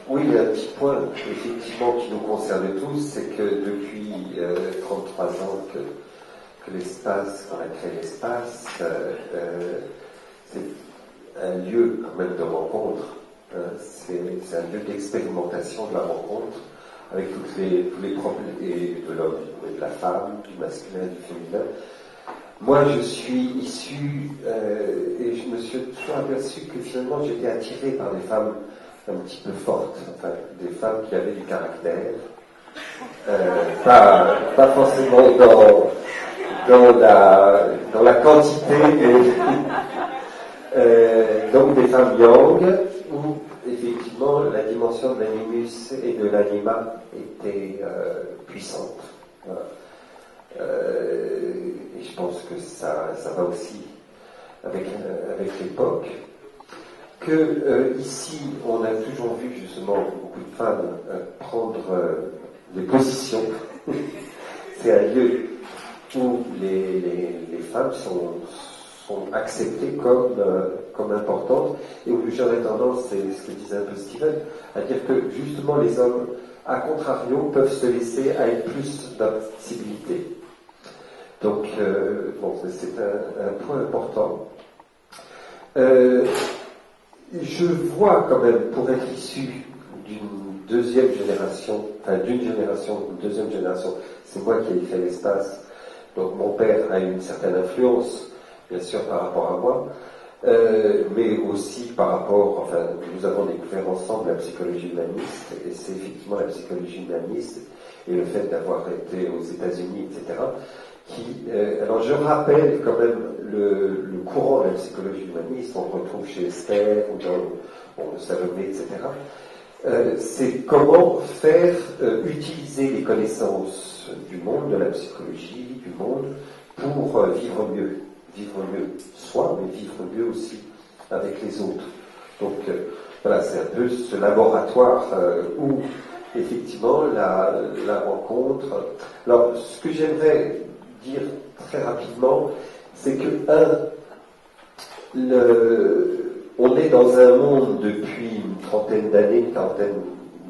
Oui, il y a un petit point, effectivement, qui nous concerne tous, c'est que depuis 33 ans que l'espace, qu'on a créé l'espace, c'est un lieu quand même de rencontre. C'est un lieu d'expérimentation de la rencontre, avec tous les problèmes de l'homme et de la femme, du masculin et du féminin. Moi, je suis issu, et je me suis toujours aperçu que finalement j'étais attiré par des femmes un petit peu fortes, enfin, des femmes qui avaient du caractère, pas forcément dans la quantité, donc des femmes yang, où effectivement la dimension de l'animus et de l'anima était puissante. Voilà. Et je pense que ça va aussi avec l'époque. Que ici, on a toujours vu justement beaucoup de femmes prendre des positions. C'est un lieu où les femmes sont acceptées comme importantes, et où j'aurais tendance, c'est ce que disait un peu Steven, à dire que justement les hommes, à contrario, peuvent se laisser à être plus d'incivilité. Donc, bon, c'est un point important. Je vois quand même, pour être issu d'une deuxième génération, une deuxième génération, c'est moi qui ai fait l'espace, donc mon père a eu une certaine influence, bien sûr, par rapport à moi, mais aussi par rapport, enfin, nous avons découvert ensemble la psychologie humaniste, et c'est effectivement la psychologie humaniste, et le fait d'avoir été aux États-Unis, etc., alors je rappelle quand même le courant de la psychologie humaniste, on le retrouve chez Esther, ou dans le Salomé, etc. C'est comment faire utiliser les connaissances du monde, de la psychologie, du monde, pour vivre mieux soi, mais vivre mieux aussi avec les autres. Donc voilà, c'est un peu ce laboratoire où effectivement la rencontre. Alors ce que j'aimerais dire très rapidement, c'est que on est dans un monde depuis une trentaine d'années, une quarantaine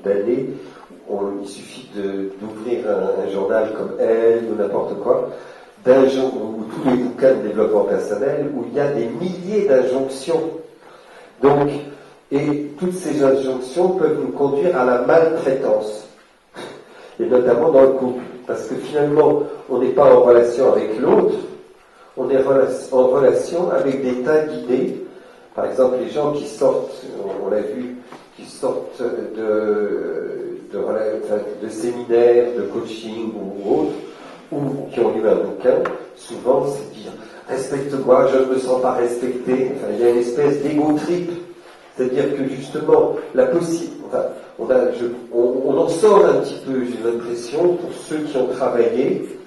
d'années, il suffit d'ouvrir un journal comme Elle ou n'importe quoi, ou tous les bouquins de développement personnel, où il y a des milliers d'injonctions. Donc, et toutes ces injonctions peuvent nous conduire à la maltraitance, et notamment dans le couple. Parce que finalement, on n'est pas en relation avec l'autre, on est en relation avec des tas d'idées. Par exemple, les gens qui sortent, on l'a vu, qui sortent de séminaires, de coaching ou autres, ou qui ont lu un bouquin, souvent c'est dire « respecte-moi, je ne me sens pas respecté ». Enfin, il y a une espèce d'égo trip. C'est-à-dire que justement, on en sort un petit peu, j'ai l'impression, pour ceux qui ont travaillé,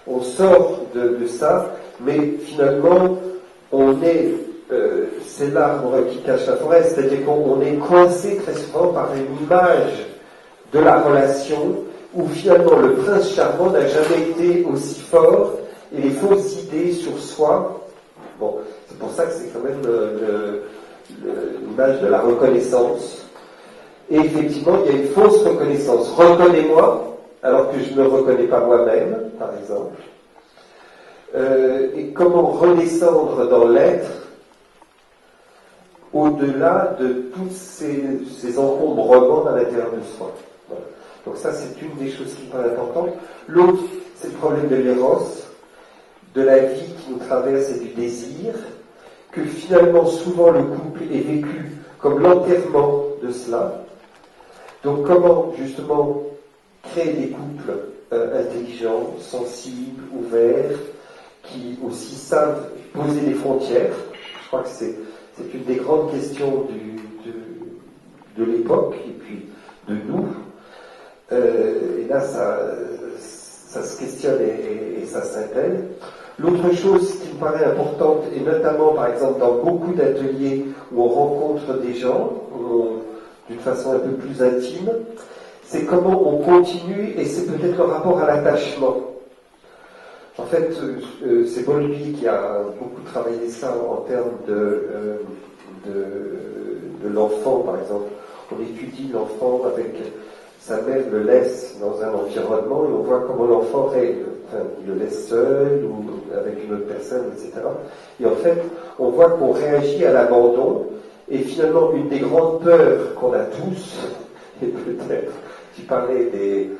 on sort de ça, mais finalement, c'est l'arbre qui cache la forêt, c'est-à-dire qu'on est coincé très souvent par une image de la relation où finalement le prince charmant n'a jamais été aussi fort et les fausses idées sur soi. Bon, c'est pour ça que c'est quand même l'image de la reconnaissance. Et effectivement, il y a une fausse reconnaissance. Reconnais-moi, alors que je ne me reconnais pas moi-même, par exemple. Et comment redescendre dans l'être au-delà de tous ces encombrements à l'intérieur de soi. Voilà. Donc ça, c'est une des choses qui me paraît importante. L'autre, c'est le problème de l'éros, de la vie qui nous traverse et du désir, que finalement, souvent, le couple est vécu comme l'enterrement de cela. Donc comment, justement, créer des couples intelligents, sensibles, ouverts, qui aussi savent poser des frontières. Je crois que c'est une des grandes questions de l'époque, et puis de nous. Et là, ça se questionne et ça s'appelle. L'autre chose qui me paraît importante, et notamment, par exemple, dans beaucoup d'ateliers où on rencontre des gens, d'une façon un peu plus intime, c'est comment on continue, et c'est peut-être le rapport à l'attachement. En fait, c'est Bowlby qui a beaucoup travaillé ça en termes de l'enfant, par exemple. on étudie l'enfant avec sa mère le laisse dans un environnement et on voit comment l'enfant règle. Enfin, il le laisse seul ou avec une autre personne, etc. Et en fait, on voit qu'on réagit à l'abandon et finalement, une des grandes peurs qu'on a tous, et peut-être, tu parlais des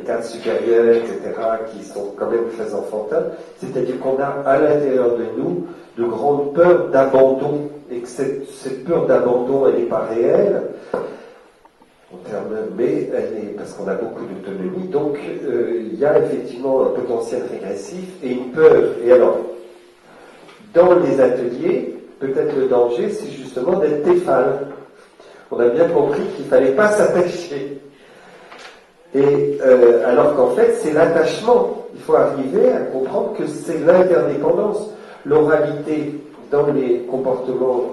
cadres supérieurs, etc., qui sont quand même très enfantins, c'est-à-dire qu'on a à l'intérieur de nous de grandes peurs d'abandon, et que cette peur d'abandon, elle n'est pas réelle, mais elle est, parce qu'on a beaucoup d'autonomie, donc il y a effectivement un potentiel régressif et une peur. Et alors, dans les ateliers, peut-être le danger, c'est justement d'être téphale. On a bien compris qu'il ne fallait pas s'attacher. Et alors qu'en fait, c'est l'attachement. Il faut arriver à comprendre que c'est l'interdépendance. L'oralité, dans les comportements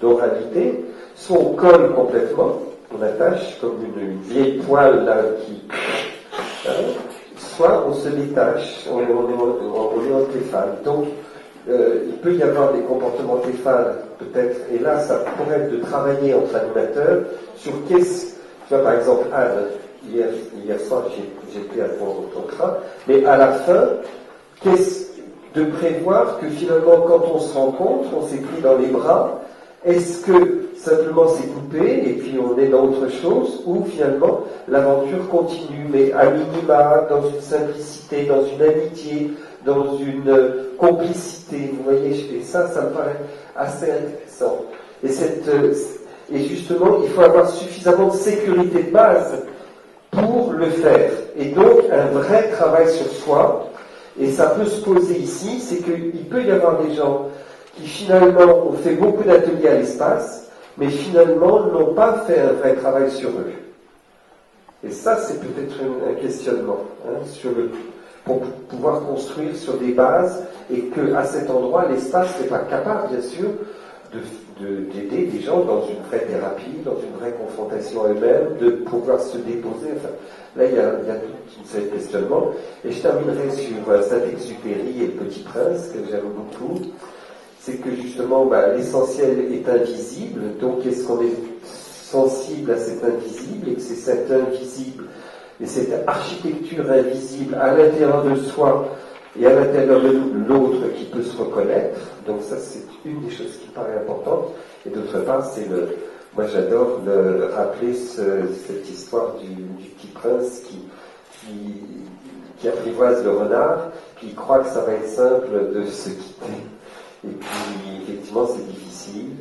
d'oralité, soit on colle complètement, on attache comme une vieille poêle là qui... soit on se détache, on est en téphale. Donc, il peut y avoir des comportements téphales, peut-être, et là, ça pourrait être de travailler entre animateurs sur qu'est-ce... Tu vois, par exemple, Anne, hier soir, j'étais à ton train, mais à la fin, qu'est-ce de prévoir que finalement, quand on se rencontre, on s'est pris dans les bras, est-ce que simplement c'est coupé et puis on est dans autre chose, ou finalement l'aventure continue, mais à minima, dans une simplicité, dans une amitié, dans une complicité, vous voyez, et ça me paraît assez intéressant. Et justement, il faut avoir suffisamment de sécurité de base pour le faire. Et donc, un vrai travail sur soi, et ça peut se poser ici, c'est qu'il peut y avoir des gens qui finalement ont fait beaucoup d'ateliers à l'espace, mais finalement n'ont pas fait un vrai travail sur eux. Et ça, c'est peut-être un questionnement, pour pouvoir construire sur des bases, et qu'à cet endroit, l'espace n'est pas capable, bien sûr, d'aider des gens dans une vraie thérapie, dans une vraie confrontation à eux-mêmes, de pouvoir se déposer. Enfin, là, il y a tout ce questionnement. Et je terminerai sur Saint-Exupéry et le Petit Prince, que j'aime beaucoup. C'est que justement, l'essentiel est invisible. Donc, est-ce qu'on est sensible à cet invisible, et que c'est cet invisible et cette architecture invisible à l'intérieur de soi et à l'intérieur de l'autre qui peut se reconnaître. Donc ça, c'est une des choses qui paraît importante. Et d'autre part, moi j'adore rappeler cette histoire du Petit Prince qui apprivoise le renard, qui croit que ça va être simple de se quitter. Et puis, effectivement, c'est difficile,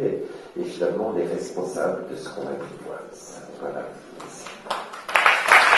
et finalement, on est responsable de ce qu'on apprivoise.